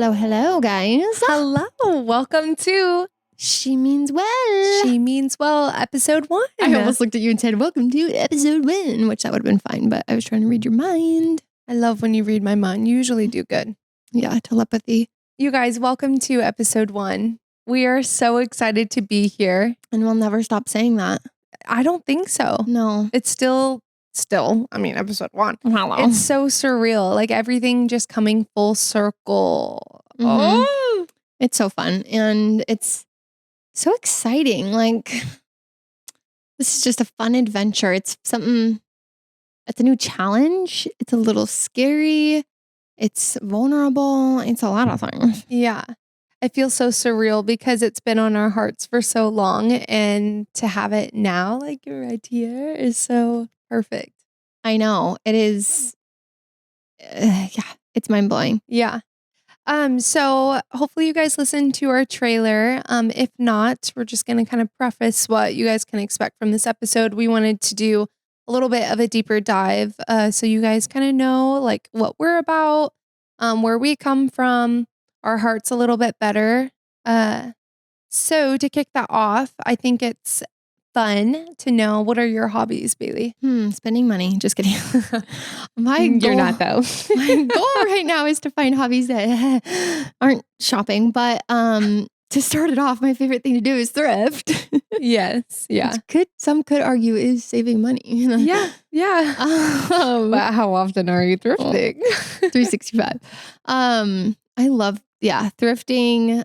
Hello, guys. Hello. Welcome to She Means Well. She Means Well, episode 1. I almost looked at you and said, welcome to episode 1, which that would have been fine, but I was trying to read your mind. I love when you read my mind. You usually do good. Yeah, telepathy. You guys, welcome to episode 1. We are so excited to be here. And we'll never stop saying that. I don't think so. No. It's still, episode 1. Hello. It's so surreal. Like everything just coming full circle. Mhm. Oh, It's so fun. And it's so exciting. Like, this is just a fun adventure. It's something, it's a new challenge. It's a little scary. It's vulnerable. It's a lot of things. yeah. I feel so surreal because it's been on our hearts for so long, and to have it now, like right here, is so perfect. I know. It is. Yeah, it's mind blowing. Yeah. So hopefully you guys listened to our trailer. If not, we're just going to kind of preface what you guys can expect from this episode. We wanted to do a little bit of a deeper dive, so you guys kind of know like what we're about, where we come from, our hearts a little bit better. So to kick that off, I think it's fun to know, what are your hobbies, Baylie? Spending money. Just kidding. You're not though. My goal right now is to find hobbies that aren't shopping. But to start it off, my favorite thing to do is thrift. Yes. Yeah. Some could argue is saving money. Yeah. Yeah. But how often are you thrifting? 365. I love, thrifting.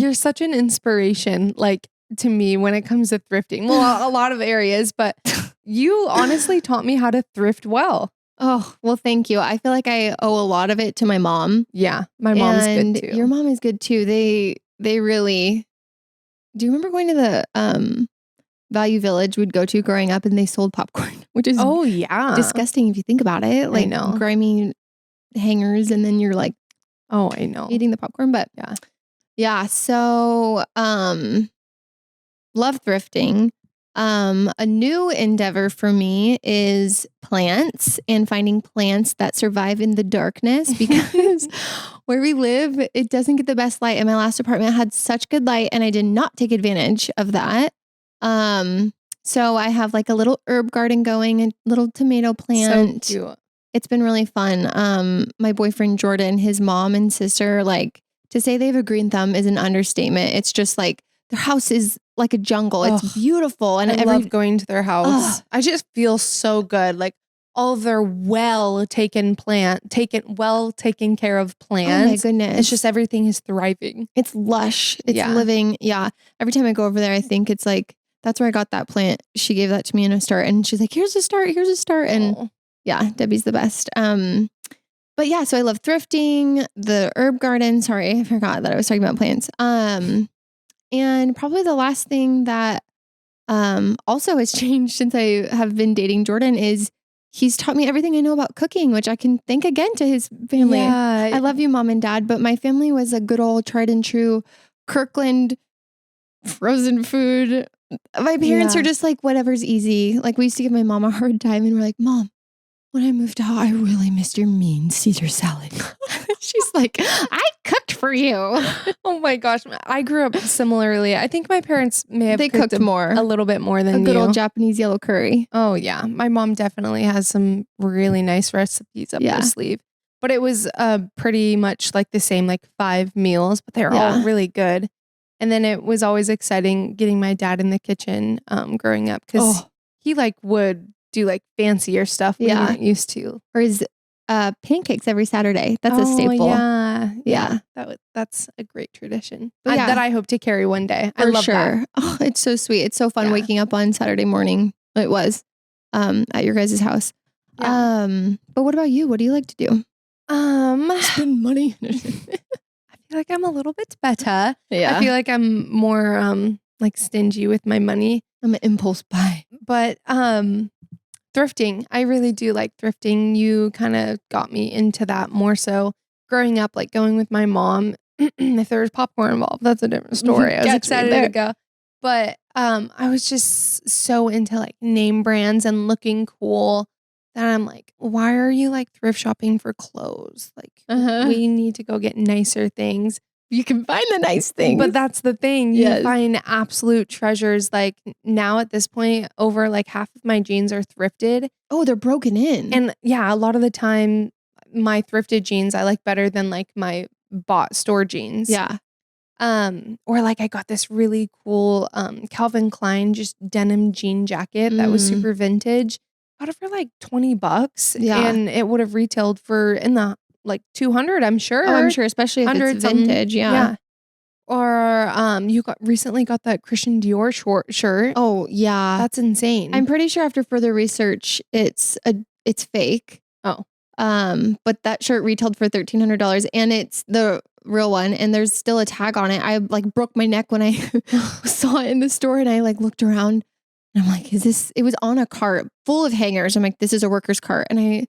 You're such an inspiration, like, to me when it comes to thrifting. Well, a lot of areas, but you honestly taught me how to thrift well. Oh, well, thank you. I feel like I owe a lot of it to my mom. Yeah. My mom's And good too. your mom is good too. They really. Do you remember going to the Value Village we'd go to growing up, and they sold popcorn, which is yeah. disgusting if you think about it. Like, know. grimy hangers, and then you're like Oh, I know. eating the popcorn. But Yeah. So love thrifting. A new endeavor for me is plants and finding plants that survive in the darkness, because where we live, it doesn't get the best light. And my last apartment had such good light, and I did not take advantage of that. So I have like a little herb garden going, a little tomato plant. So cute. It's been really fun. My boyfriend Jordan, his mom and sister, like, to say they have a green thumb is an understatement. It's just like their house is like a jungle. It's beautiful. And I love going to their house. I just feel so good. Like all of their well taken care of plants. Oh my goodness. It's just everything is thriving. It's lush. It's living. Yeah. Every time I go over there, I think it's like, that's where I got that plant. She gave that to me in a start, and she's like, here's a start. Here's a start. And yeah, Debbie's the best. But yeah, so I love thrifting, the herb garden. Sorry, I forgot that I was talking about plants. And probably the last thing that also has changed since I have been dating Jordan is he's taught me everything I know about cooking, which I can thank again to his family. Yeah. I love you, Mom and Dad, but my family was a good old tried and true Kirkland frozen food. My parents are just like, whatever's easy. Like, we used to give my mom a hard time, and we're like, Mom, when I moved out, I really missed your mean Caesar salad. She's like, I cooked for you. Oh my gosh. I grew up similarly. I think my parents may have cooked more. A little bit more than a good you. old Japanese yellow curry. Oh yeah. My mom definitely has some really nice recipes up her sleeve. But it was pretty much like the same, like 5 meals, but they were all really good. And then it was always exciting getting my dad in the kitchen growing up, because he like would do like fancier stuff we weren't used to. Or his pancakes every Saturday. That's a staple. Yeah. That's a great tradition that I hope to carry one day. I love that. Oh, it's so sweet. It's so fun waking up on Saturday morning. It was at your guys' house. Yeah. But what about you? What do you like to do? Spend money. I feel like I'm a little bit better. Yeah. I feel like I'm more like stingy with my money. I'm an impulse buy. But thrifting, I really do like thrifting. You kind of got me into that more so growing up, like going with my mom. If there was popcorn involved, that's a different story. I was excited to go. But I was just so into like name brands and looking cool. that I'm like, why are you like thrift shopping for clothes? Like we need to go get nicer things. You can find the nice things. But that's the thing. You find absolute treasures. Like now at this point, over like half of my jeans are thrifted. Oh, they're broken in. And yeah, a lot of the time my thrifted jeans I like better than like my bought store jeans. Yeah. Or like I got this really cool Calvin Klein just denim jean jacket that was super vintage. Got it for like $20. Yeah. And it would have retailed for in the like 200, I'm sure. Oh, I'm sure, especially if it's vintage. Yeah. Or you recently got that Christian Dior shirt. Oh, yeah. That's insane. I'm pretty sure after further research, it's fake. Oh. But that shirt retailed for $1,300 and it's the real one and there's still a tag on it. I like broke my neck when I saw it in the store and I like looked around and I'm like, it was on a cart full of hangers. I'm like, this is a worker's cart. And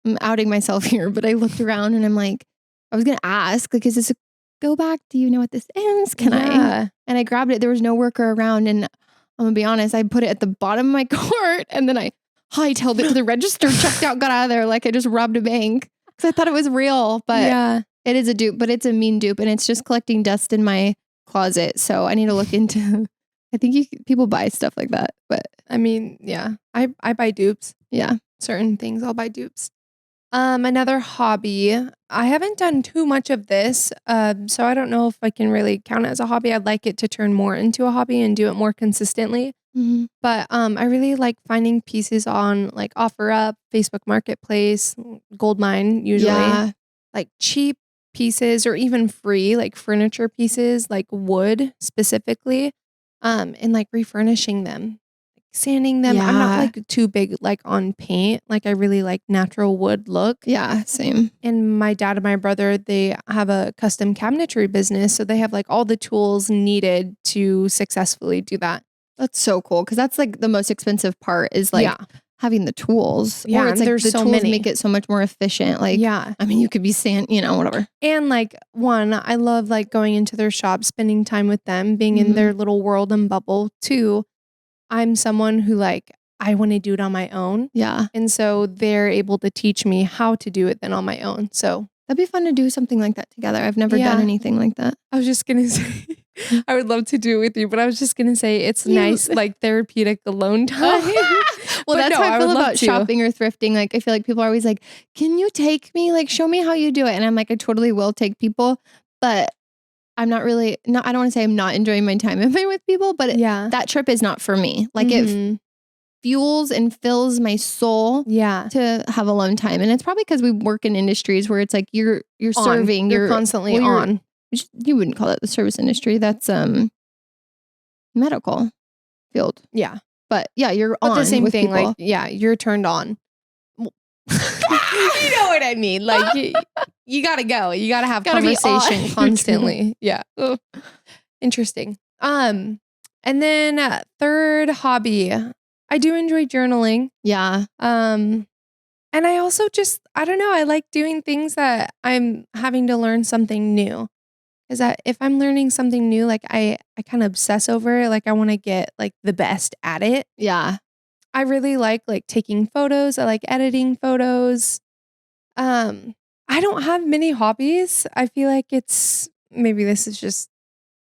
I'm outing myself here, but I looked around and I'm like, I was going to ask, like, is this a go back? Do you know what this is? Can I? And I grabbed it. There was no worker around. And I'm going to be honest, I put it at the bottom of my cart and then I hightailed it to the register, checked out, got out of there like I just robbed a bank because I thought it was real. But it is a dupe, but it's a mean dupe and it's just collecting dust in my closet. So I need to look into, I think people buy stuff like that. But I mean, yeah, I buy dupes. Yeah. Certain things I'll buy dupes. Another hobby. I haven't done too much of this, so I don't know if I can really count it as a hobby. I'd like it to turn more into a hobby and do it more consistently. Mm-hmm. But I really like finding pieces on like OfferUp, Facebook Marketplace, Goldmine usually. Yeah. Like cheap pieces or even free like furniture pieces, like wood specifically, and like refurnishing them. Sanding them. I'm not like too big like on paint. Like I really like natural wood look. Yeah, same. And my dad and my brother, they have a custom cabinetry business. So they have like all the tools needed to successfully do that. That's so cool. Cause that's like the most expensive part is like having the tools. Yeah. Or it's like there's the so tools many. make it so much more efficient. Like, yeah. I mean, you could be whatever. And like I love like going into their shop, spending time with them, being in their little world and bubble. Two, I'm someone who like, I want to do it on my own. Yeah. And so they're able to teach me how to do it then on my own. So that'd be fun to do something like that together. I've never done anything like that. I was just going to say, I would love to do it with you, but I was just going to say it's nice, like therapeutic alone time. Well, that's how I feel about shopping or thrifting. Like, I feel like people are always like, can you take me? Like, show me how you do it. And I'm like, I totally will take people, but I'm not really, I don't want to say I'm not enjoying my time with people, but that trip is not for me. Like it fuels and fills my soul to have alone time. And it's probably because we work in industries where it's like you're serving, you're constantly on. You wouldn't call it the service industry. That's medical field. Yeah. But yeah, you're on the same with thing. people. Like, you're turned on. You know what I mean? Like you gotta go. You gotta have conversation constantly. Yeah. Ugh. Interesting. And then third hobby, I do enjoy journaling. Yeah. And I also I don't know, I like doing things that I'm having to learn something new. Is that if I'm learning something new, like I kind of obsess over it. Like I want to get like the best at it. Yeah. I really like taking photos. I like editing photos. I don't have many hobbies. I feel like maybe this is just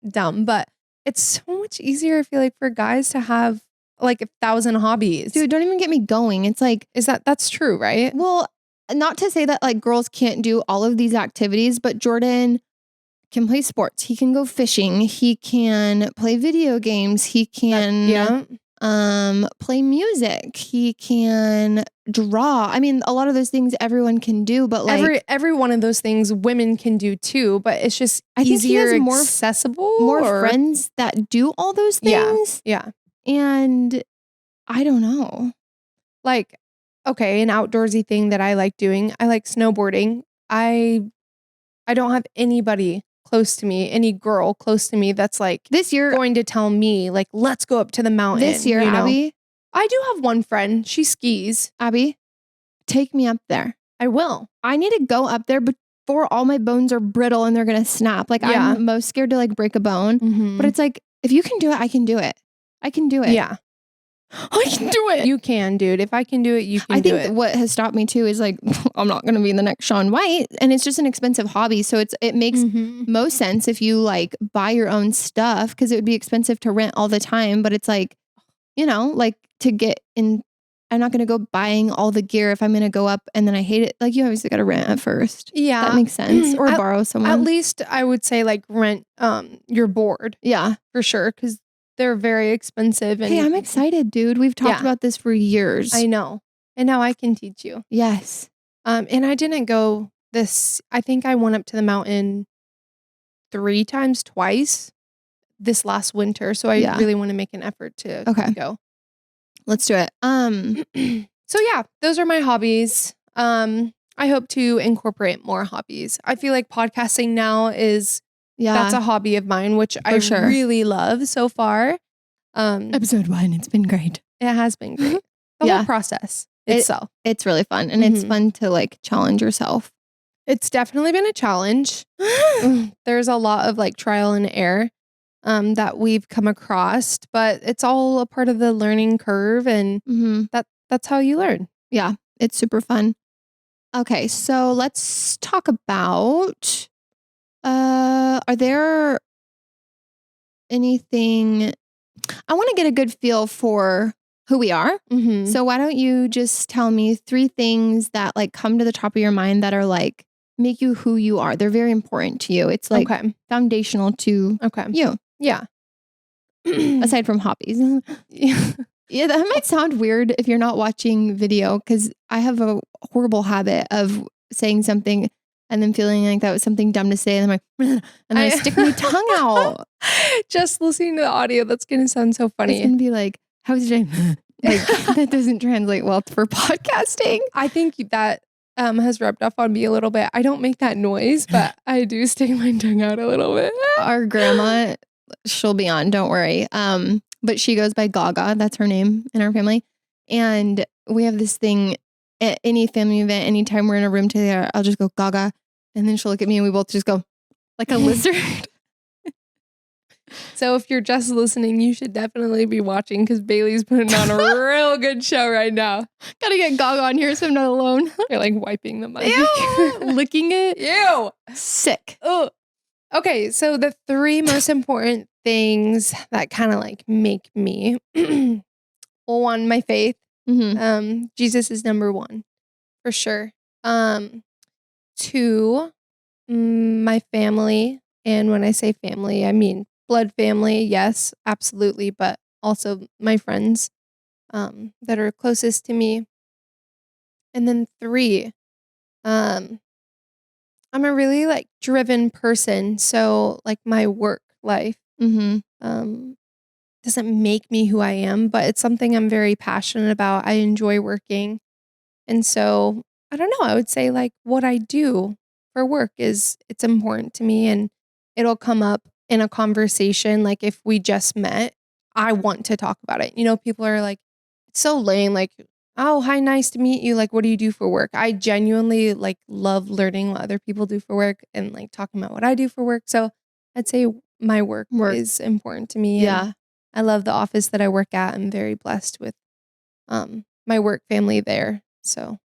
dumb, but it's so much easier, I feel like, for guys to have like 1,000 hobbies. Dude, don't even get me going. It's like, that's true, right? Well, not to say that like girls can't do all of these activities, but Jordan can play sports. He can go fishing. He can play video games. He can play music. He can draw. I mean, a lot of those things everyone can do, but like every one of those things women can do too, but it's just easier, accessible, more friends that do all those things. Yeah. And I don't know. Like, okay, an outdoorsy thing that I like doing. I like snowboarding. I don't have anybody close to me, any girl close to me that's like this year going to tell me like, let's go up to the mountain. This year, Abby, I do have one friend. She skis. Abby, take me up there. I will. I need to go up there before all my bones are brittle and they're going to snap. Like I'm most scared to like break a bone, but it's like, if you can do it, I can do it. I can do it. Yeah. I can do it. You can, dude. If I can do it, you can do it. I think what has stopped me too is like, I'm not going to be the next Shaun White. And it's just an expensive hobby. So it makes most sense if you like buy your own stuff, because it would be expensive to rent all the time. But it's like, like to get in, I'm not going to go buying all the gear if I'm going to go up and then I hate it. Like you obviously got to rent at first. Yeah. That makes sense. Or borrow someone. At least I would say like rent your board. Yeah. For sure. Because they're very expensive. And hey, I'm excited, dude. We've talked about this for years. I know. And now I can teach you. Yes. And I didn't go I think I went up to the mountain 3 times twice this last winter. So I really want to make an effort to go. Let's do it. So yeah, those are my hobbies. I hope to incorporate more hobbies. I feel like podcasting now that's a hobby of mine, which I really love so far. Episode 1, it's been great. It has been great. The whole process itself. It's really fun. And it's fun to like challenge yourself. It's definitely been a challenge. There's a lot of like trial and error that we've come across, but it's all a part of the learning curve, and that's how you learn. Yeah, it's super fun. Okay, so let's talk about are there anything, I want to get a good feel for who we are. So why don't you just tell me 3 things that like come to the top of your mind that are like make you who you are. They're very important to you. It's like foundational to you. Yeah. Aside from hobbies. Yeah, that might sound weird if you're not watching video, because I have a horrible habit of saying something and then feeling like that was something dumb to say, and I'm like, and I stick my tongue out. Just listening to the audio, that's going to sound so funny. It's going to be like, how's your day? Like, that doesn't translate well for podcasting. I think that has rubbed off on me a little bit. I don't make that noise, but I do stick my tongue out a little bit. Our grandma, she'll be on, don't worry. But she goes by Gaga. That's her name in our family. And we have this thing at any family event, anytime we're in a room together, I'll just go Gaga. And then she'll look at me and we both just go like a lizard. So if you're just listening, you should definitely be watching, because Bailey's putting on a real good show right now. Gotta get Gaga on here so I'm not alone. You're like wiping the mic. Licking it. Ew. Sick. Oh. Okay, so the 3 most important things that kind of like make me. Well, 1, my faith. Jesus is number 1 for sure. 2, my family. And when I say family, I mean blood family. Yes, absolutely. But also my friends that are closest to me. And then 3, I'm a really like driven person. So like my work life doesn't make me who I am, but it's something I'm very passionate about. I enjoy working. And so I don't know, I would say like what I do for work it's important to me, and it'll come up in a conversation. Like if we just met, I want to talk about it. People are like, it's so lame. Like, oh, hi, nice to meet you. Like, what do you do for work? I genuinely like love learning what other people do for work and like talking about what I do for work. So I'd say my work is important to me. Yeah. I love the office that I work at. I'm very blessed with my work family there. So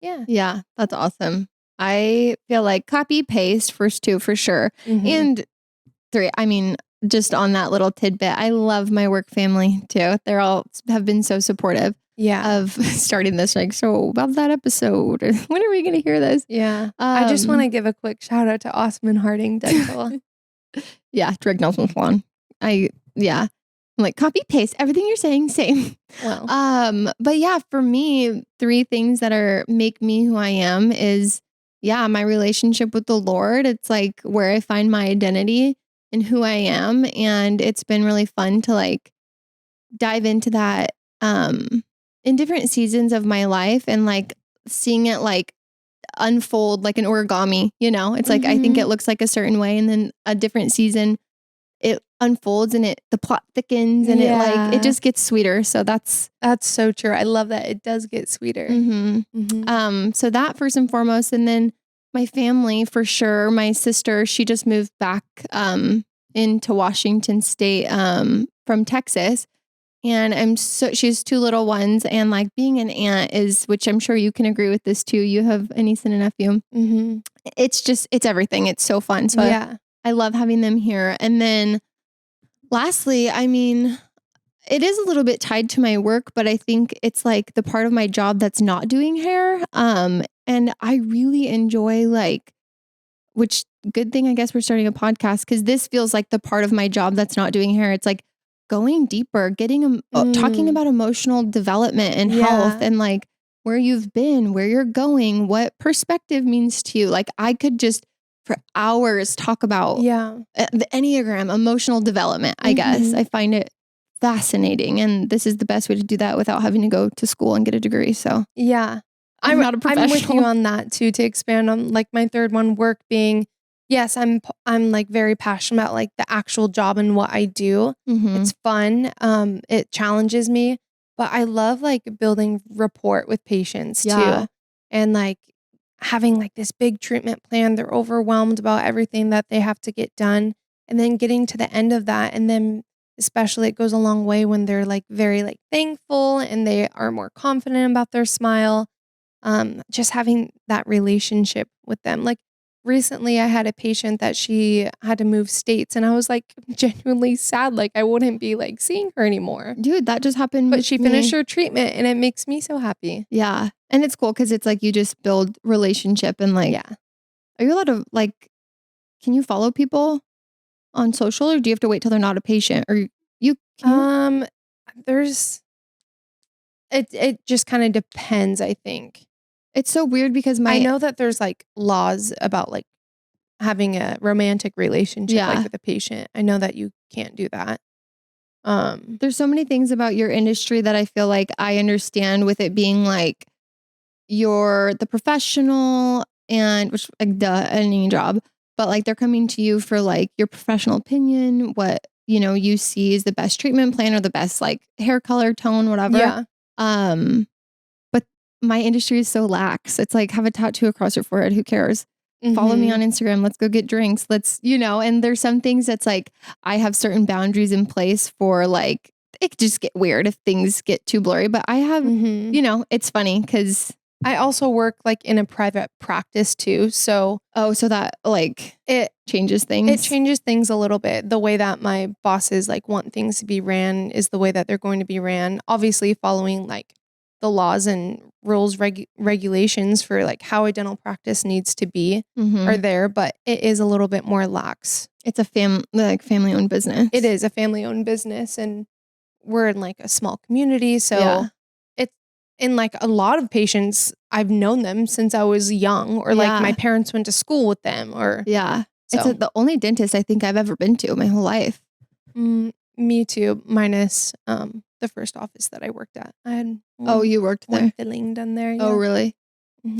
yeah. Yeah, that's awesome. I feel like copy paste first 2 for sure. And 3, I mean, just on that little tidbit, I love my work family too. They're all have been so supportive of starting this. Like, so about that episode, when are we going to hear this? Yeah. I just want to give a quick shout out to Osman Harding Dental. Yeah. Drake Nelson Swan. I'm like, copy paste everything you're saying, same. Wow. But yeah, for me, 3 things that make me who I am is my relationship with the Lord. It's like where I find my identity and who I am. And it's been really fun to like dive into that in different seasons of my life, and like seeing it like unfold like an origami, it's like, I think it looks like a certain way, and then a different season it unfolds and the plot thickens, and it just gets sweeter. So that's so true. I love that. It does get sweeter. So that first and foremost, and then my family for sure. My sister, she just moved back into Washington State from Texas. And she has 2 little ones, and like being an aunt is, which I'm sure you can agree with this too. You have a niece and a nephew. Mm-hmm. It's everything. It's so fun. So I love having them here. And then lastly, I mean, it is a little bit tied to my work, but I think it's like the part of my job that's not doing hair. And I really enjoy which good thing, I guess we're starting a podcast, because this feels like the part of my job that's not doing hair. It's like going deeper, talking about emotional development and health, and like where you've been, where you're going, what perspective means to you. Like I could just for hours talk about the Enneagram, emotional development, I guess. I find it fascinating. And this is the best way to do that without having to go to school and get a degree. So I'm not a professional. I'm with you on that too, to expand on like my third one, work being, yes, I'm like very passionate about like the actual job and what I do. It's fun. It challenges me, but I love like building rapport with patients too. And like having like this big treatment plan. They're overwhelmed about everything that they have to get done. And then getting to the end of that. And then especially it goes a long way when they're like very like thankful and they are more confident about their smile. Just having that relationship with them. Like recently I had a patient that she had to move states, and I was like genuinely sad. Like I wouldn't be like seeing her anymore. Dude, that just happened. But she finished her treatment, and it makes me so happy. Yeah. And it's cool because it's like you just build relationship and like, are you allowed to like, can you follow people on social, or do you have to wait till they're not a patient, or you can? It just kind of depends, I think. It's so weird because I know that there's like laws about like having a romantic relationship like with a patient. I know that you can't do that. There's so many things about your industry that I feel like I understand, with it being like you're the professional, and which like any job, but like they're coming to you for like your professional opinion, what you see is the best treatment plan or the best like hair color tone, whatever. But my industry is so lax. It's like, have a tattoo across your forehead. Who cares? Follow me on Instagram. Let's go get drinks. And there's some things that's like, I have certain boundaries in place for like, it could just get weird if things get too blurry, but I have, it's funny because I also work like in a private practice too. So, so that like it changes things. It changes things a little bit. The way that my bosses like want things to be ran is the way that they're going to be ran. Obviously following like the laws and rules, regulations for like how a dental practice needs to be are there, but it is a little bit more lax. It's a family owned business. It is a family owned business, and we're in like a small community. So it's in like a lot of patients, I've known them since I was young, or like my parents went to school with them, or it's the only dentist I think I've ever been to my whole life. Me too, minus the first office that I worked at. I had you worked there? One filling done there. Oh, really?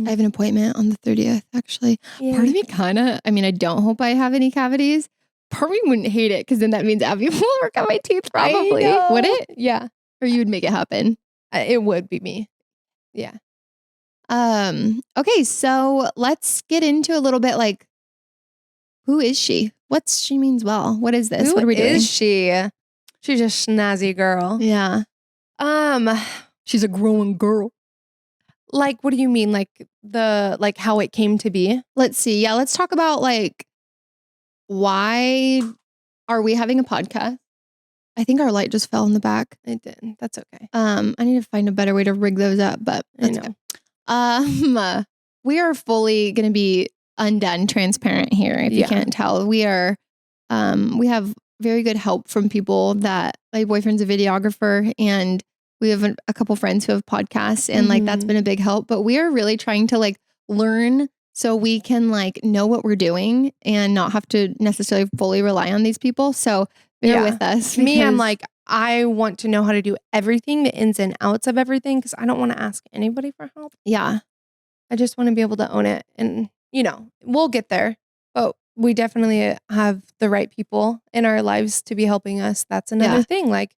I have an appointment on the 30th, actually. Part of me I don't hope I have any cavities. Part of me wouldn't hate it, because then that means Abby will work on my teeth probably. Would it? Yeah. Or you would make it happen? It would be me. Yeah. Okay, so let's get into a little bit like, who is she? What's she means well? What is this? What are we doing? Who is she? She's a snazzy girl. Yeah. She's a growing girl. Like, what do you mean? Like how it came to be? Let's see. Yeah, let's talk about like, why are we having a podcast? I think our light just fell in the back. It did. That's okay. I need to find a better way to rig those up, but that's okay. We are fully going to be undone transparent here. If you can't tell, we are, we have very good help from people that, my boyfriend's a videographer, and we have a couple friends who have podcasts, and like, that's been a big help, but we are really trying to like learn so we can like know what we're doing and not have to necessarily fully rely on these people. So bear with us. Me, I'm like, I want to know how to do everything, the ins and outs of everything, because I don't want to ask anybody for help. Yeah. I just want to be able to own it, and we'll get there. But we definitely have the right people in our lives to be helping us. That's another thing. Like,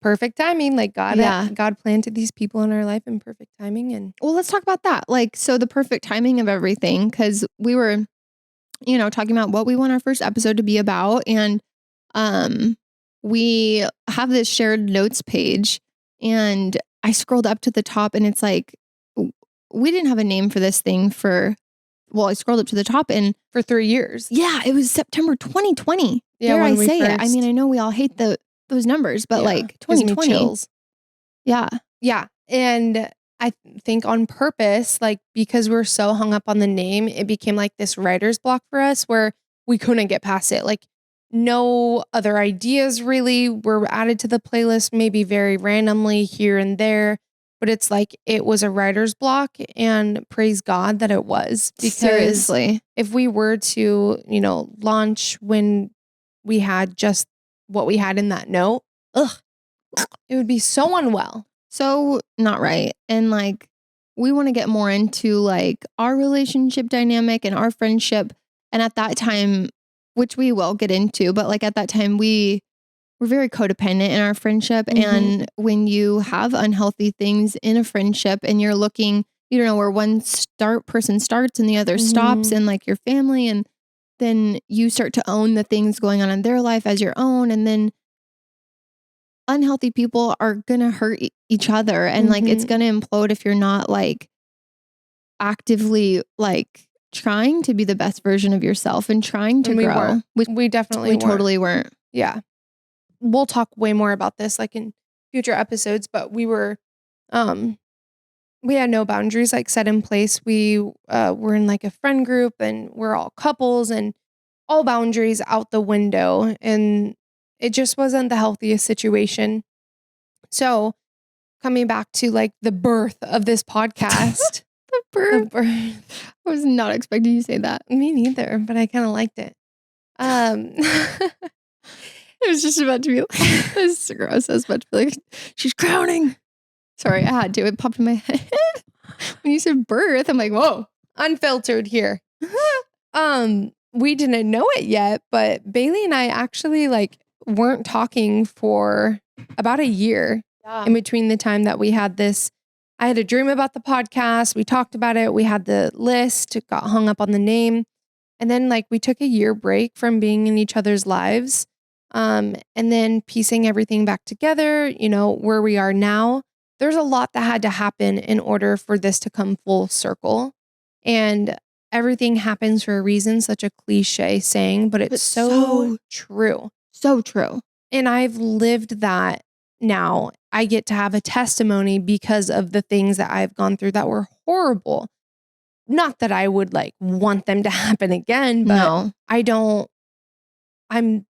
perfect timing. Like God planted these people in our life in perfect timing. And well, let's talk about that. Like, so the perfect timing of everything, because we were, talking about what we want our first episode to be about. And we have this shared notes page, and I scrolled up to the top, and it's like, we didn't have a name for this thing I scrolled up to the top, and for 3 years. Yeah, it was September 2020. Yeah, Dare I when say we it? I mean, I know we all hate those numbers, but like gives me 2020. chills. Yeah. Yeah. And I think on purpose, like because we're so hung up on the name, it became like this writer's block for us where we couldn't get past it. Like no other ideas really were added to the playlist, maybe very randomly here and there. But it's like it was a writer's block, and praise God that it was. Because Seriously. if we were to, launch when we had just what we had in that note, it would be so unwell. So not right. And like, we want to get more into like our relationship dynamic and our friendship. And at that time, which we will get into, but like at that time, we were very codependent in our friendship. Mm-hmm. And when you have unhealthy things in a friendship and you're looking, where one person starts and the other stops, and like your family, and then you start to own the things going on in their life as your own. And then unhealthy people are going to hurt each other, and like it's going to implode if you're not like actively like trying to be the best version of yourself and trying to grow. We definitely totally weren't. Yeah. We'll talk way more about this like in future episodes, but we had no boundaries like set in place. We were in like a friend group, and we're all couples, and all boundaries out the window, and it just wasn't the healthiest situation. So coming back to like the birth of this podcast. The birth. I was not expecting you to say that. Me neither, but I kind of liked it. It was just about to be like, this is gross. I was about to be like, she's crowning. Sorry, I had to. It popped in my head. When you said birth, I'm like, whoa. Unfiltered here. We didn't know it yet, but Baylie and I actually like weren't talking for about a year in between the time that we had this. I had a dream about the podcast. We talked about it. We had the list, got hung up on the name. And then like we took a year break from being in each other's lives. And then piecing everything back together, where we are now. There's a lot that had to happen in order for this to come full circle. And everything happens for a reason, such a cliche saying, but it's so true. So true. And I've lived that now. I get to have a testimony because of the things that I've gone through that were horrible. Not that I would like want them to happen again, but no.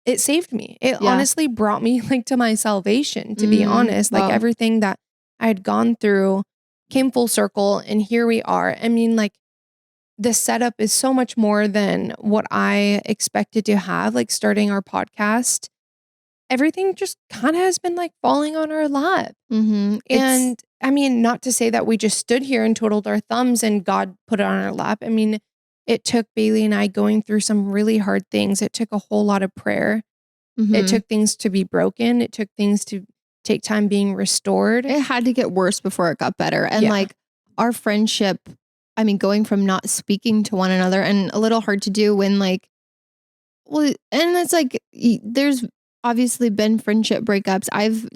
It saved me. It honestly brought me like to my salvation, to be honest. Like everything that I had gone through came full circle, and here we are. I mean, like the setup is so much more than what I expected to have, like starting our podcast. Everything just kind of has been like falling on our lap. And I mean, not to say that we just stood here and twiddled our thumbs and God put it on our lap. I mean, it took Baylie and I going through some really hard things. It took a whole lot of prayer. It took things to be broken. It took things to take time being restored. It had to get worse before it got better. And like our friendship, I mean, going from not speaking to one another, and a little hard to do when like, and it's like, there's obviously been friendship breakups. I've,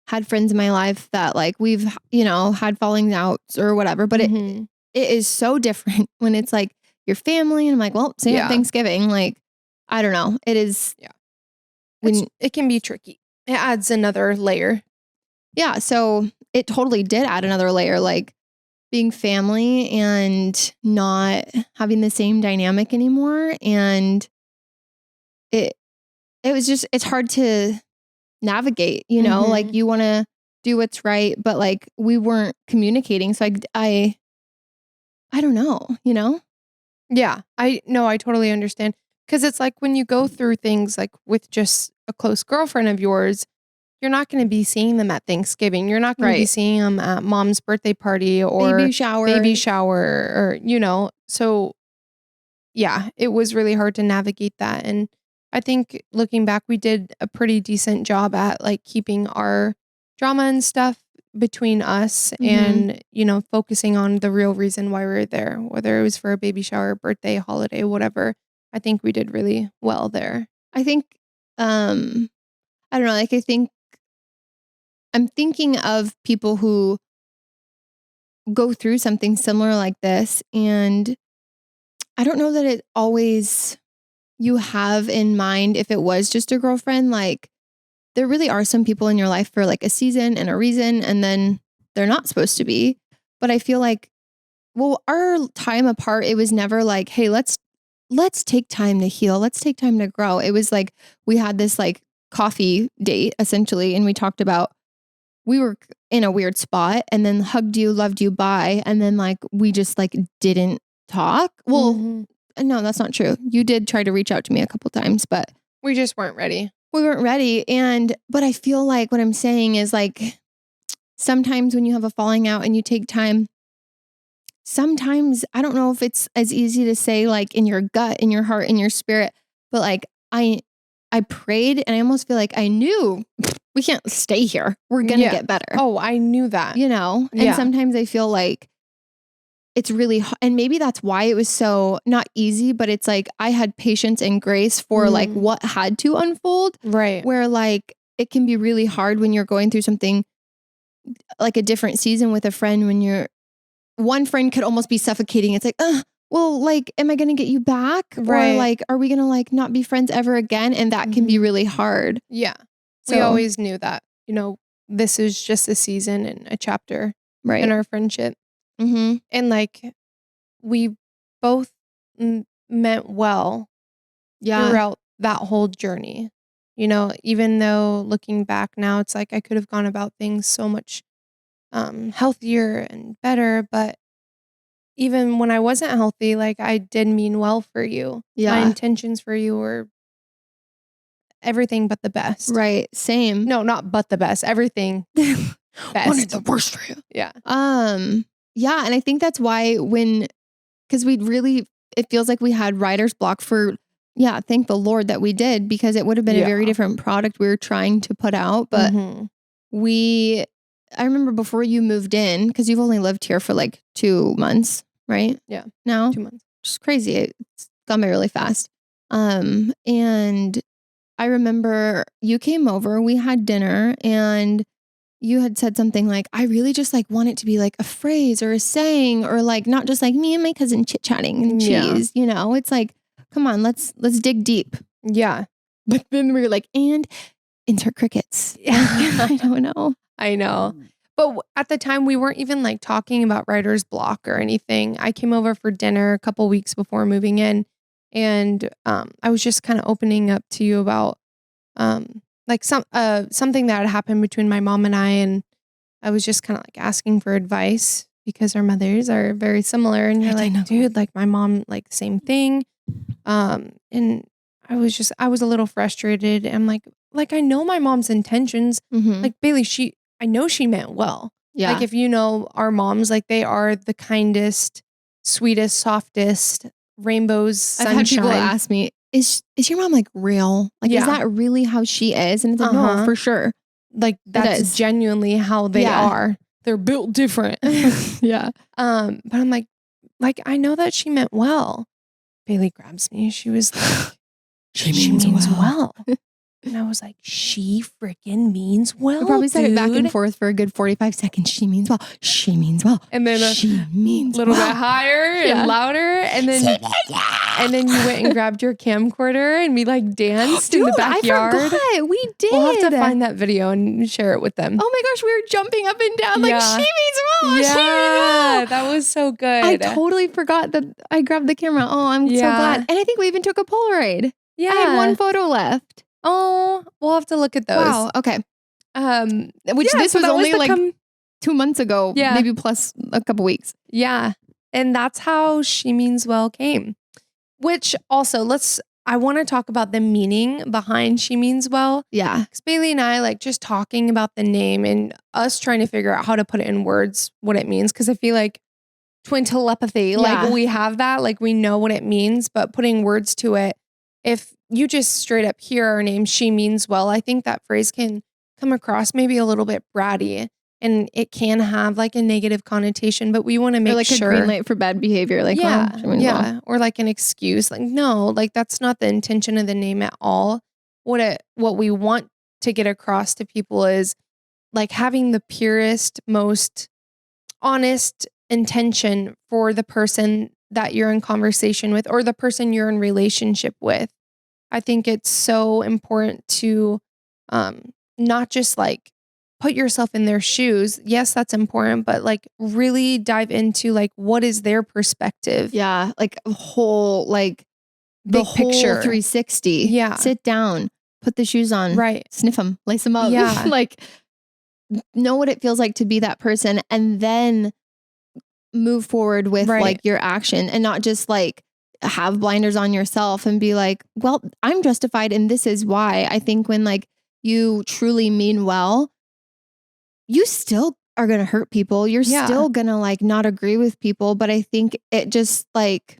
had friends in my life that like we've, had falling outs or whatever, but it is so different when it's like your family, and I'm like, well, same at Thanksgiving. Like, I don't know. It is. Yeah. It can be tricky. It adds another layer. Yeah. So it totally did add another layer, like being family and not having the same dynamic anymore. And it was just, it's hard to navigate, like you want to do what's right, but like we weren't communicating. So I don't know, Yeah, I totally understand. Because it's like when you go through things like with just a close girlfriend of yours, you're not going to be seeing them at Thanksgiving. You're not going to be seeing them at mom's birthday party or baby shower or, so yeah, it was really hard to navigate that. And I think looking back, we did a pretty decent job at like keeping our drama and stuff between us and, focusing on the real reason why we were there, whether it was for a baby shower, birthday, holiday, whatever. I think we did really well there. I think I don't know. Like, I'm thinking of people who go through something similar like this. And I don't know that it always you have in mind if it was just a girlfriend. Like, there really are some people in your life for like a season and a reason, and then they're not supposed to be. But I feel like, well, our time apart, it was never like, hey, let's take time to heal. Let's take time to grow. It was like we had this like coffee date essentially, and we talked about we were in a weird spot, and then hugged you, loved you, bye, and then like we just like didn't talk. Well, no, that's not true. You did try to reach out to me a couple times, but we just weren't ready. We weren't ready. But I feel like what I'm saying is like, sometimes when you have a falling out and you take time, sometimes I don't know if it's as easy to say like in your gut, in your heart, in your spirit, but like I prayed and I almost feel like I knew we can't stay here. We're going to get better. Oh, I knew that. And sometimes I feel like it's really, and maybe that's why it was so not easy, but it's like I had patience and grace for like what had to unfold. Right. Where like it can be really hard when you're going through something like a different season with a friend, when one friend could almost be suffocating. It's like, well, like, am I going to get you back? Right. Or like, are we going to like not be friends ever again? And that can be really hard. Yeah. So, we always knew that, this is just a season and a chapter in our friendship. Mm-hmm. And like, we both meant well throughout that whole journey. Even though looking back now, it's like I could have gone about things so much healthier and better. But even when I wasn't healthy, like I did mean well for you. Yeah. My intentions for you were everything but the best. Right. Same. No, not but the best. Everything best. Wanted the worst for you. Yeah. Yeah. And I think that's why because it feels like we had writer's block for, thank the Lord that we did, because it would have been a very different product we were trying to put out. But I remember before you moved in, because you've only lived here for like 2 months, right? Yeah. Now? 2 months. Just crazy. It's gone by really fast. And I remember you came over, we had dinner, and you had said something like, I really just like want it to be like a phrase or a saying, or like not just like me and my cousin chit-chatting and cheese, it's like, come on, let's dig deep. Yeah. But then we were like, and insert crickets. Yeah. I don't know. I know. But at the time we weren't even like talking about writer's block or anything. I came over for dinner a couple weeks before moving in, and I was just kind of opening up to you about like something that had happened between my mom and I was just kind of like asking for advice because our mothers are very similar, and you're like, dude, like my mom, like same thing. And I was a little frustrated. I'm like I know my mom's intentions. Like Baylie, I know she meant well. Yeah. Like if you know our moms, like they are the kindest, sweetest, softest, rainbows, sunshine. I've had people ask me, is your mom like real? Like, is that really how she is? And it's like, no, for sure. Like that's genuinely how they are. They're built different. Yeah. But I'm like I know that she meant well. Baylie grabs me. She was like, she means well. And I was like, she freaking means well. We probably said it back and forth for a good 45 seconds. She means well. She means well. And then she means a little bit higher and louder. And then you went and grabbed your camcorder and we like danced in the backyard. I forgot. We did. We'll have to find that video and share it with them. Oh my gosh, we were jumping up and down like she means well. Yeah, she means well. That was so good. I totally forgot that I grabbed the camera. Oh, I'm so glad. And I think we even took a Polaroid. Yeah. I had one photo left. Oh, we'll have to look at those. Wow. Okay. This was only like 2 months ago, maybe plus a couple weeks. Yeah. And that's how She Means Well came. Which also, I want to talk about the meaning behind She Means Well. Yeah. Because Baylie and I like just talking about the name and us trying to figure out how to put it in words, what it means. Because I feel like twin telepathy, like we have that, like we know what it means, but putting words to it, if you just straight up hear our name, She Means Well, I think that phrase can come across maybe a little bit bratty, and it can have like a negative connotation, but we want to make sure. A green light for bad behavior. Like, well. Or like an excuse. Like, no, like that's not the intention of the name at all. What we want to get across to people is like having the purest, most honest intention for the person that you're in conversation with or the person you're in relationship with. I think it's so important to not just like put yourself in their shoes. Yes, that's important, but like really dive into like what is their perspective. Yeah, like a whole like the Big whole picture. 360. Yeah. Sit down, put the shoes on, Right. sniff them, lace them up. Yeah. Like know what it feels like to be that person and then move forward with like your action and not just like have blinders on yourself and be like, well, I'm justified and this is why. I think when like you truly mean well, you still are going to hurt people. You're still going to like not agree with people. But I think it just like,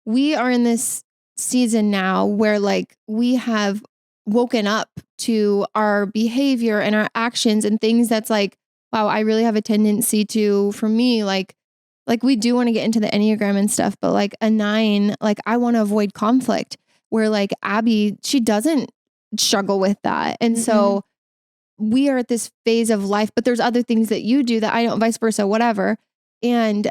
we are in this season now where like we have woken up to our behavior and our actions and things that's like, wow, I really have a tendency to, for me, like we do want to get into the Enneagram and stuff, but like a 9, like I want to avoid conflict where like Abby, she doesn't struggle with that. And so we are at this phase of life, but there's other things that you do that I don't, vice versa, whatever. And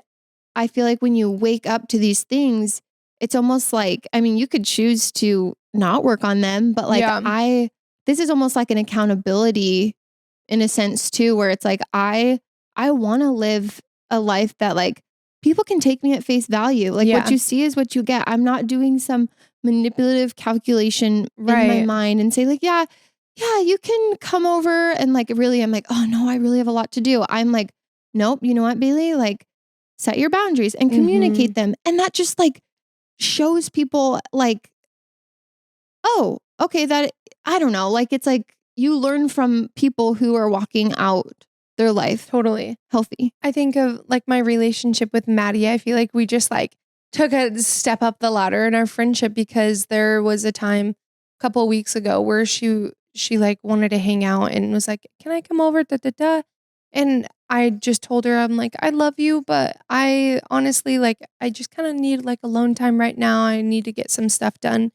I feel like when you wake up to these things, it's almost like, I mean, you could choose to not work on them, but like this is almost like an accountability in a sense too, where it's like, I want to live a life that like people can take me at face value. Like what you see is what you get. I'm not doing some manipulative calculation in my mind and say like, yeah, you can come over. And like, really, I'm like, oh no, I really have a lot to do. I'm like, nope. You know what, Baylie? Like set your boundaries and communicate them. And that just like shows people like, oh, okay, that, I don't know. Like, it's like you learn from people who are walking out their life. Totally. Healthy. I think of like my relationship with Maddie. I feel like we just like took a step up the ladder in our friendship because there was a time a couple of weeks ago where she like wanted to hang out and was like, can I come over? Da, da, da. And I just told her, I'm like, I love you, but I honestly like, I just kind of need like alone time right now. I need to get some stuff done.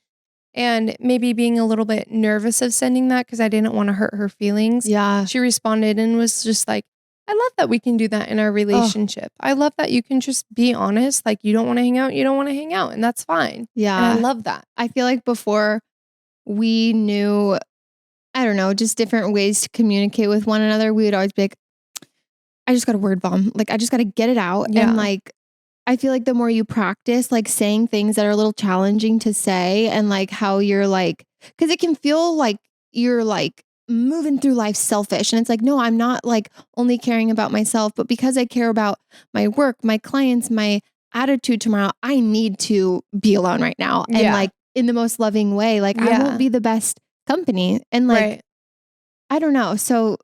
And maybe being a little bit nervous of sending that because I didn't want to hurt her feelings. Yeah. She responded and was just like, I love that we can do that in our relationship. I love that you can just be honest. Like you don't want to hang out, you don't want to hang out. And that's fine. Yeah. And I love that. I feel like before we knew, I don't know, just different ways to communicate with one another, we would always be like, I just got a word bomb. Like I just got to get it out. Yeah. And like, I feel like the more you practice, like saying things that are a little challenging to say and like how you're like, cause it can feel like you're like moving through life selfish. And it's like, no, I'm not like only caring about myself, but because I care about my work, my clients, my attitude tomorrow, I need to be alone right now. And like in the most loving way, like I won't be the best company. And like, I don't know. So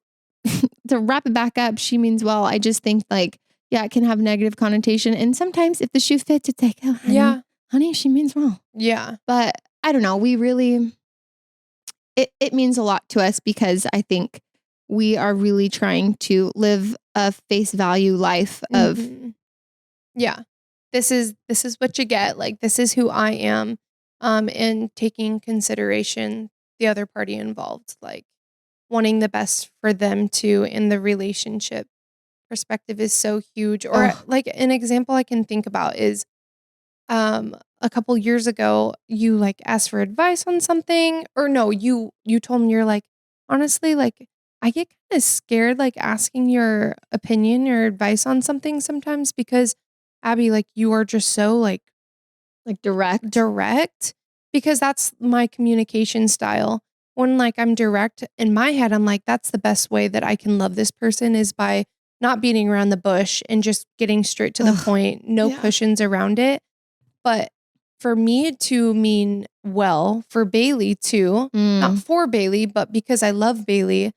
to wrap it back up, she means well. I just think like, yeah, it can have negative connotation. And sometimes if the shoe fits, it's like, oh, honey, she means well. Yeah. But I don't know. We really, it means a lot to us because I think we are really trying to live a face value life of. Yeah. This is what you get. Like, this is who I am. And taking consideration the other party involved, like wanting the best for them too in the relationship. Perspective is so huge. Or like an example I can think about is a couple years ago you like asked for advice on something, or no, you told me, you're like, honestly, like I get kind of scared like asking your opinion or advice on something sometimes because Abby, like you are just so like direct because that's my communication style. When like I'm direct in my head, I'm like, that's the best way that I can love this person is by not beating around the bush and just getting straight to the point, no cushions around it. But for me to mean well for Baylie too, not for Baylie, but because I love Baylie,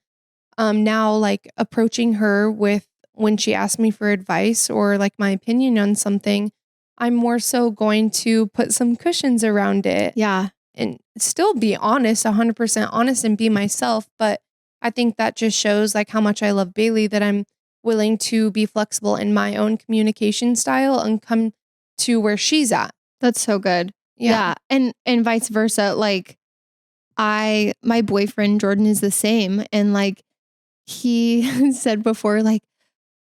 now like approaching her with when she asked me for advice or like my opinion on something, I'm more so going to put some cushions around it. Yeah. And still be honest, 100% honest and be myself. But I think that just shows like how much I love Baylie, that I'm willing to be flexible in my own communication style and come to where she's at. That's so good. Yeah. And vice versa. Like my boyfriend Jordan is the same. And like he said before, like,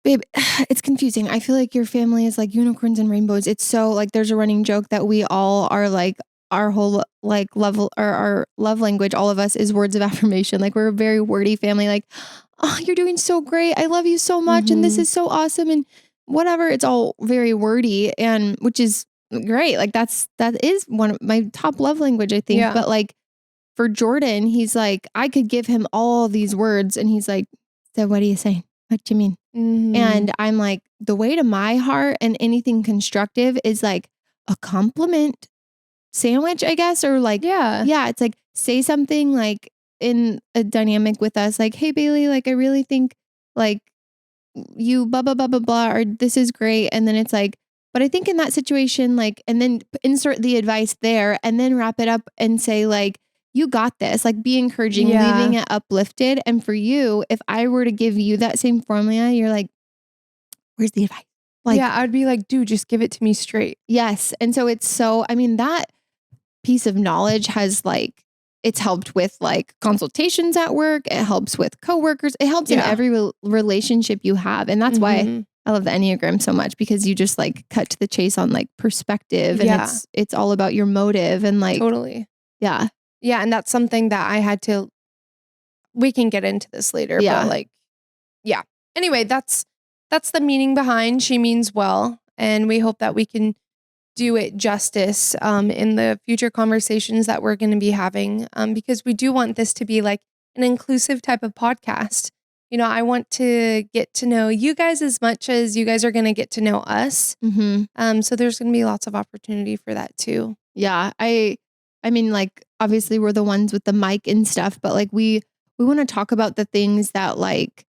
babe, it's confusing. I feel like your family is like unicorns and rainbows. It's so like, there's a running joke that we all are like, our whole like level or our love language, all of us is words of affirmation. Like we're a very wordy family. Like, oh, you're doing so great. I love you so much. And this is so awesome. And whatever. It's all very wordy, and which is great. Like that is one of my top love language, I think. Yeah. But like for Jordan, he's like, I could give him all these words and he's like, so what are you saying? What do you mean? And I'm like, the way to my heart and anything constructive is like a compliment sandwich, I guess, or like, yeah, it's like say something like in a dynamic with us, like, hey Baylie, like I really think like you blah blah blah blah blah, or this is great, and then it's like, but I think in that situation, like, and then insert the advice there, and then wrap it up and say like, you got this, like be encouraging, leaving it uplifted. And for you, if I were to give you that same formula, you're like, where's the advice? Like, yeah, I'd be like, dude, just give it to me straight. Yes. And so it's so, I mean, that piece of knowledge has like, it's helped with like consultations at work. It helps with coworkers. It helps in every relationship you have. And that's why I love the Enneagram so much, because you just like cut to the chase on like perspective, and it's all about your motive and like, totally. Yeah. Yeah. And that's something that I had to, we can get into this later, but like, yeah. Anyway, that's the meaning behind She Means Well. And we hope that we can do it justice in the future conversations that we're going to be having, because we do want this to be like an inclusive type of podcast. You know, I want to get to know you guys as much as you guys are going to get to know us. So there's going to be lots of opportunity for that too. Yeah. I mean, like, obviously we're the ones with the mic and stuff, but like we want to talk about the things that like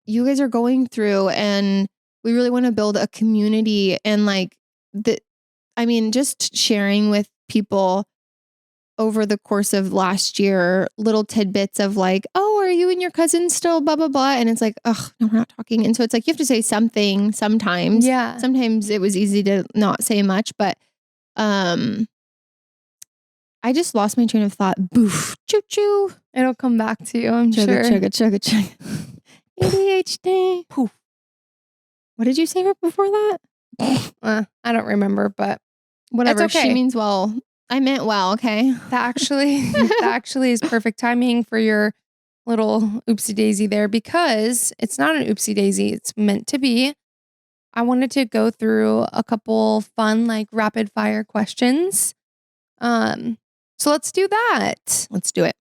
you guys are going through, and we really want to build a community, and like just sharing with people over the course of last year, little tidbits of like, oh, are you and your cousin still blah, blah, blah. And it's like, oh, no, we're not talking. And so it's like, you have to say something sometimes. Yeah. Sometimes it was easy to not say much, but, I just lost my train of thought. Boof. Choo choo. It'll come back to you, I'm sure. Chugga. ADHD. Poof. What did you say right before that? I don't remember, but whatever. It's okay. She means well. I meant well, okay? That actually is perfect timing for your little oopsie daisy there, because it's not an oopsie daisy. It's meant to be. I wanted to go through a couple fun, like rapid fire questions. So let's do that. Let's do it.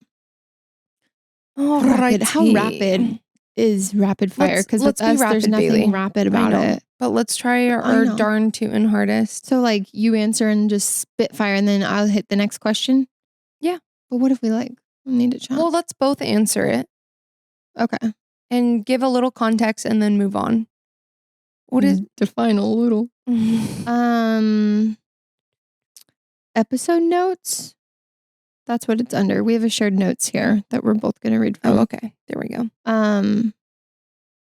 All right. How rapid is rapid fire? Because with us, there's nothing rapid about it. But let's try our darn tootin' hardest. So like you answer and just spit fire, and then I'll hit the next question? Yeah. But what if we like need to chat? Well, let's both answer it. Okay. And give a little context and then move on. What is define a little? Episode notes. That's what it's under. We have a shared notes here that we're both going to read from. Oh, okay. There we go.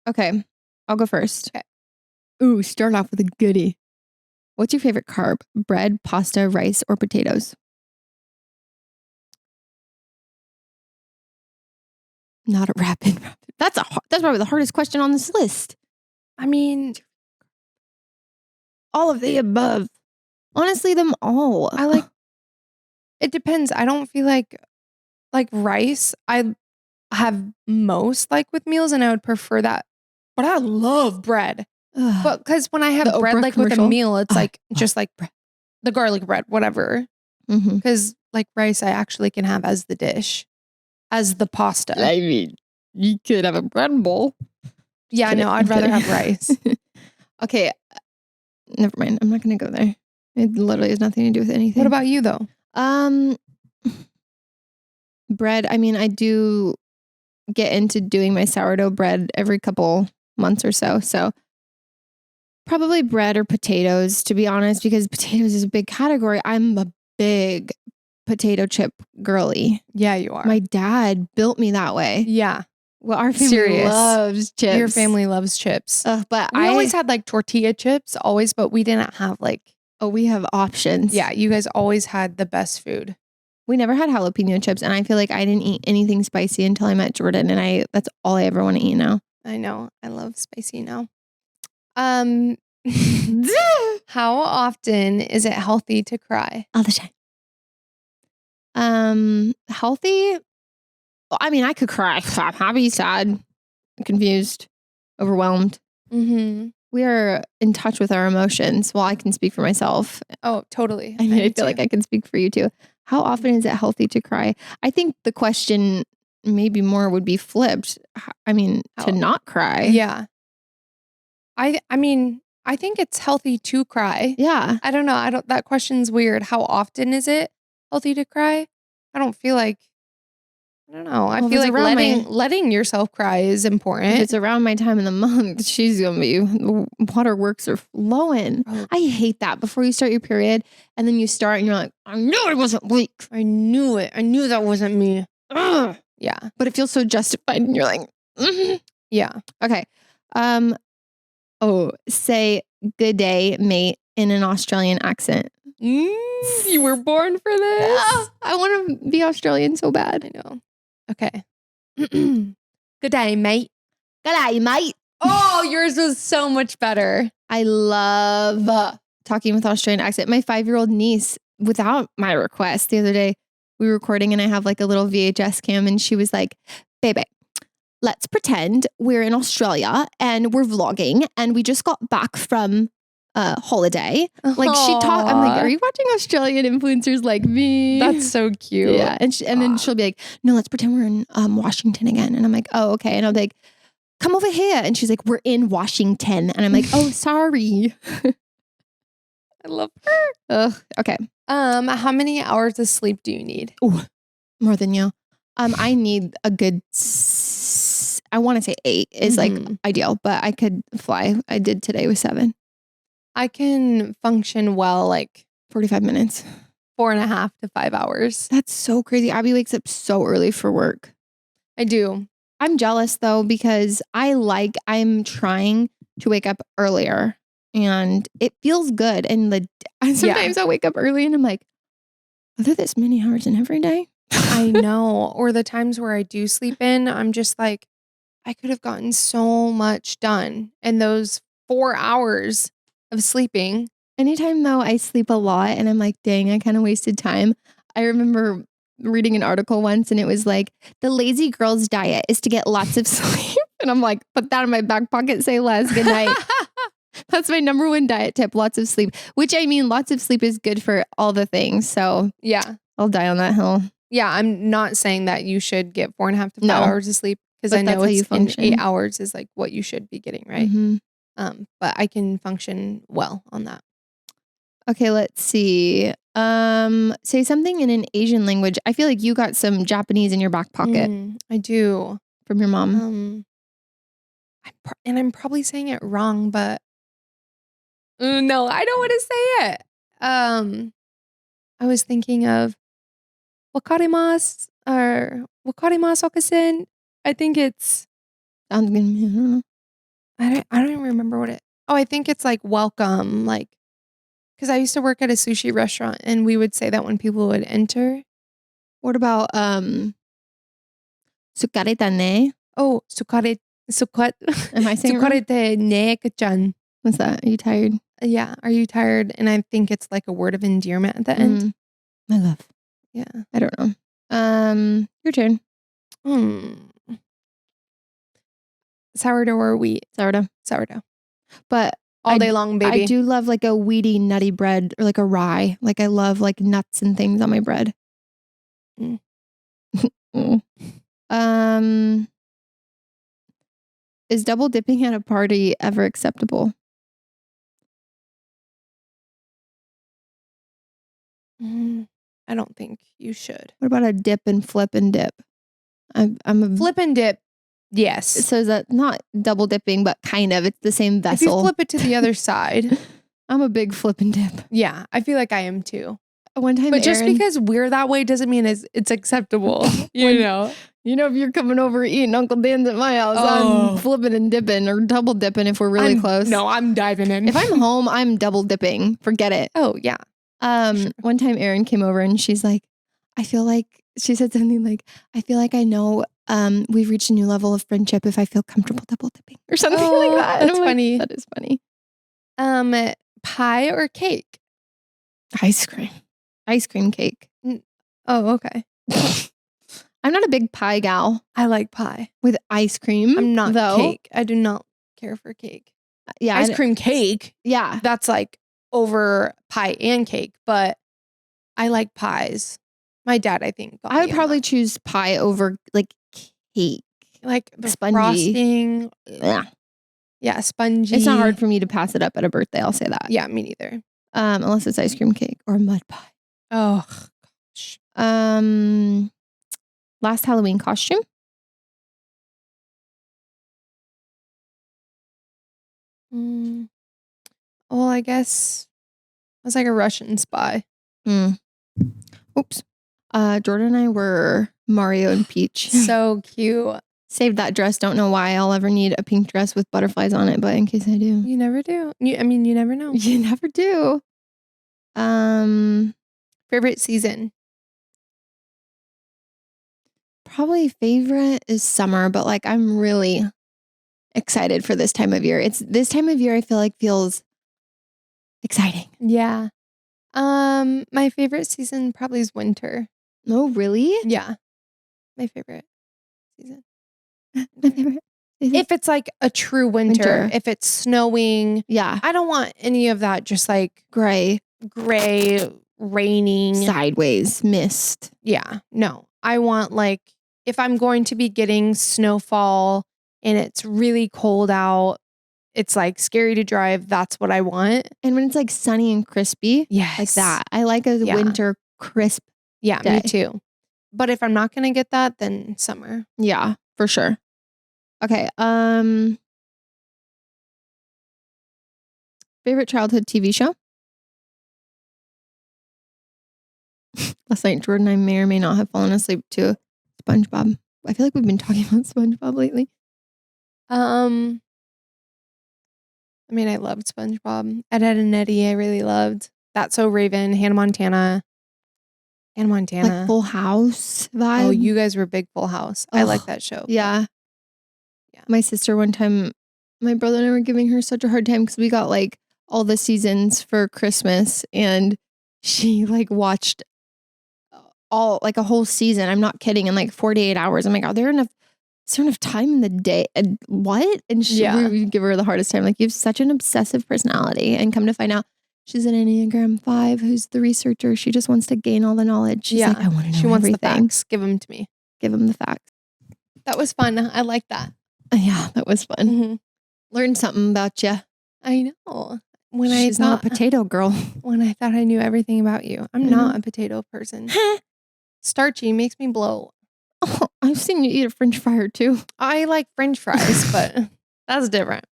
Okay. I'll go first. Okay. Ooh, start off with a goodie. What's your favorite carb? Bread, pasta, rice, or potatoes? Not a rapid. That's probably the hardest question on this list. I mean, all of the above. Honestly, them all. I like. It depends. I don't feel like rice. I have most like with meals, and I would prefer that. But I love bread. But because when I have bread like with a meal, it's like just like bread, the garlic bread, whatever. Because like rice, I actually can have as the dish, as the pasta. I mean, you could have a bread bowl. Yeah, no, I'd rather have rice. Okay, never mind. I'm not going to go there. It literally has nothing to do with anything. What about you though? Bread. I mean, I do get into doing my sourdough bread every couple months or so. So probably bread or potatoes, to be honest, because potatoes is a big category. I'm a big potato chip girly. Yeah, you are. My dad built me that way. Yeah. Well, our family loves chips. Your family loves chips. But we always had like tortilla chips, but we didn't have like... Oh, we have options. Yeah, you guys always had the best food. We never had jalapeno chips, and I feel like I didn't eat anything spicy until I met Jordan, and that's all I ever want to eat now. I know. I love spicy now. How often is it healthy to cry? All the time. Healthy? Well, I mean, I could cry. I'm happy, sad, confused, overwhelmed. Mm-hmm. We are in touch with our emotions. Well, I can speak for myself. Oh, totally. I mean, I feel like I can speak for you too. How often is it healthy to cry? I think the question maybe more would be flipped. I mean, to not cry. Yeah. I mean, I think it's healthy to cry. Yeah. I don't know. That question's weird. How often is it healthy to cry? I don't feel like, I don't know. I feel like letting yourself cry is important. If it's around my time in the month, she's going to be, the waterworks are flowing. Oh. I hate that. Before you start your period and then you start and you're like, I knew I wasn't weak. I knew it. I knew that wasn't me. Ugh. Yeah. But it feels so justified and you're like, yeah. Okay. Say good day, mate, in an Australian accent. You were born for this. I want to be Australian so bad. I know. Okay. Good day, mate. Good day, mate. Oh, yours was so much better. I love talking with Australian accent. My 5-year-old niece, without my request, the other day, we were recording and I have like a little VHS cam and she was like, baby, let's pretend we're in Australia and we're vlogging and we just got back from holiday. Like she talked, I'm like, are you watching Australian influencers like me? That's so cute. Yeah. And then she'll be like, no, let's pretend we're in Washington again. And I'm like, oh, okay. And I'll be like, come over here. And she's like, we're in Washington. And I'm like, oh, sorry. I love her. Okay. How many hours of sleep do you need? Ooh, more than you. I need a good, I want to say 8 is like ideal, but I could fly. I did today with 7. I can function well, like 45 minutes, 4.5 to 5 hours. That's so crazy. Abby wakes up so early for work. I do. I'm jealous though, because I'm trying to wake up earlier and it feels good. And sometimes I wake up early and I'm like, are there this many hours in every day? I know. Or the times where I do sleep in, I'm just like, I could have gotten so much done in those 4 hours of sleeping. Anytime though I sleep a lot and I'm like, dang, I kind of wasted time. I remember reading an article once and it was like, the lazy girl's diet is to get lots of sleep. And I'm like, put that in my back pocket, say less, good night. That's my number 1 diet tip, lots of sleep. Which I mean, lots of sleep is good for all the things. So yeah, I'll die on that hill. Yeah, I'm not saying that you should get 4.5 to 5 hours of sleep because I know it's in 8 hours is like what you should be getting, right? Mm-hmm. But I can function well on that. Okay, let's see. Say something in an Asian language. I feel like you got some Japanese in your back pocket. I do. From your mom. I'm probably saying it wrong, but no, I don't want to say it. I was thinking of wakarimasu or wakarimasu okasen. I think it's sounds good. I don't even remember what it. Oh, I think it's like welcome, like because I used to work at a sushi restaurant and we would say that when people would enter. What about sukareta ne? Oh, sukat. Am I saying sukarete ne kachan? What's that? Are you tired? Yeah. Are you tired? And I think it's like a word of endearment at the end. My love. Yeah. I don't know. Your turn. Sourdough or wheat? Sourdough. But all day long, baby. I do love like a wheaty, nutty bread or like a rye. Like I love like nuts and things on my bread. Is double dipping at a party ever acceptable? I don't think you should. What about a dip and flip and dip? I'm a flip and dip. Yes. So is that not double dipping, but kind of? It's the same vessel. If you flip it to the other side. I'm a big flip and dip. Yeah, I feel like I am too. One time, but just because we're that way doesn't mean it's acceptable. You know, if you're coming over eating Uncle Dan's at my house, I'm flipping and dipping or double dipping if we're really close. No, I'm diving in. If I'm home, I'm double dipping. Forget it. Oh yeah. One time Erin came over and she's like, I feel like she said something like, I feel like I know we've reached a new level of friendship if I feel comfortable double dipping or something like that. That's funny. That is funny. Pie or cake? Ice cream. Ice cream cake. Oh, okay. I'm not a big pie gal. I like pie. With ice cream. I'm not though. cake. I do not care for cake. Yeah. Ice cream cake. Yeah. That's like over pie and cake, but I like pies. My dad, I think. I would probably choose pie over like cake. Like the spongy. Frosting. Yeah. Yeah, spongy. It's not hard for me to pass it up at a birthday. I'll say that. Yeah, me neither. Unless it's ice cream cake or mud pie. Oh, gosh. Last Halloween costume. Well, I guess I was like a Russian spy. Oops. Jordan and I were Mario and Peach. So cute. Saved that dress. Don't know why I'll ever need a pink dress with butterflies on it, but in case I do. You never do. You never know. You never do. Favorite season? Probably favorite is summer, but like I'm really excited for this time of year. It's this time of year I feel like feels exciting. Yeah. My favorite season probably is winter. Oh, really? Yeah. My favorite season. My favorite season. If it's like a true winter, if it's snowing. Yeah. I don't want any of that just like gray, raining. Sideways, mist. Yeah. No. I want like, if I'm going to be getting snowfall and it's really cold out, it's like scary to drive. That's what I want. And when it's like sunny and crispy. Yes. Like that. I like a winter crisp day. Me too. But if I'm not going to get that, then summer. Yeah, for sure. Okay. Favorite childhood TV show? Last night, Jordan and I may or may not have fallen asleep to SpongeBob. I feel like we've been talking about SpongeBob lately. I loved SpongeBob. Ed, Edd and Eddy, I really loved. That's So Raven, Hannah Montana. Like Full House vibe. Oh, you guys were big Full House. I like that show. Yeah. My sister one time, my brother and I were giving her such a hard time because we got like all the seasons for Christmas and she like watched all like a whole season. I'm not kidding. In like 48 hours. I'm like, is there enough time in the day? And what? And we give her the hardest time. Like, you have such an obsessive personality. And come to find out, she's an Enneagram 5 who's the researcher. She just wants to gain all the knowledge. She's like, I want to know. She wants everything. The facts. Give them to me. Give them the facts. That was fun. I like that. Yeah, that was fun. Mm-hmm. Learned something about you. I know. She's not a potato girl. When I thought I knew everything about you. I'm not a potato person. Starchy makes me bloat. Oh, I've seen you eat a French fry or two. I like French fries, but that's different.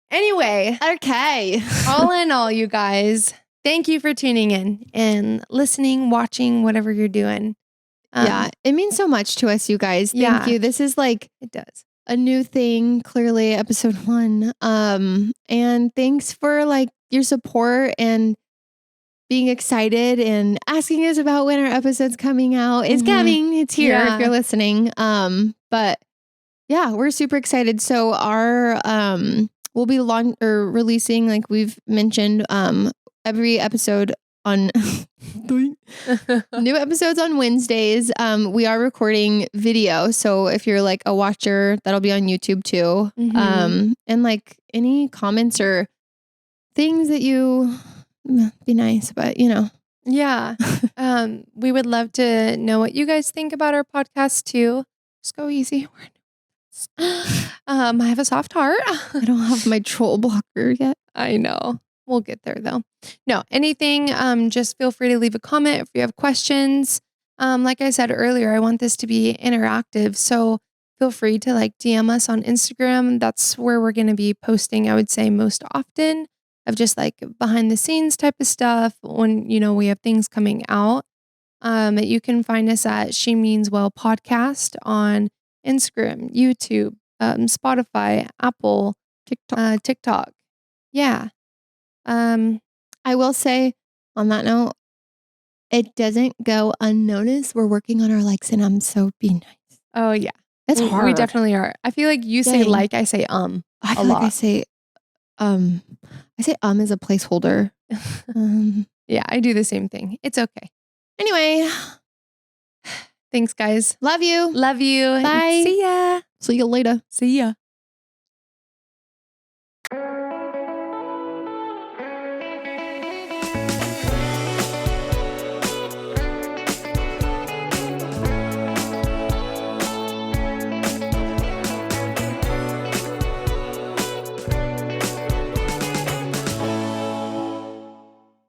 Anyway. Okay. All in all, you guys, thank you for tuning in and listening, watching, whatever you're doing. Yeah, it means so much to us, you guys. Thank you. This is like, it does. A new thing, clearly episode 1. And thanks for like your support and being excited and asking us about when our episode's coming out. It's coming. It's here if you're listening. But yeah, we're super excited. So our we'll be releasing, like we've mentioned, every episode on new episodes on Wednesdays. We are recording video, so if you're like a watcher, that'll be on YouTube too. And like any comments or things that you be nice, but you know. Yeah. We would love to know what you guys think about our podcast too. Just go easy. I have a soft heart. I don't have my troll blocker yet. I know. We'll get there though. No, anything, just feel free to leave a comment if you have questions. Like I said earlier, I want this to be interactive. So feel free to like DM us on Instagram. That's where we're going to be posting, I would say, most often, of just like behind the scenes type of stuff when, you know, we have things coming out. You can find us at She Means Well Podcast on Instagram, YouTube, Spotify, Apple, TikTok. Yeah. I will say on that note, it doesn't go unnoticed. We're working on our likes and so be nice. Oh yeah. It's hard. We definitely are. I feel like you say like, I say I feel like I say as a placeholder. Yeah, I do the same thing. It's okay. Anyway. Thanks, guys. Love you. Love you. Bye. See ya. See you later. See ya.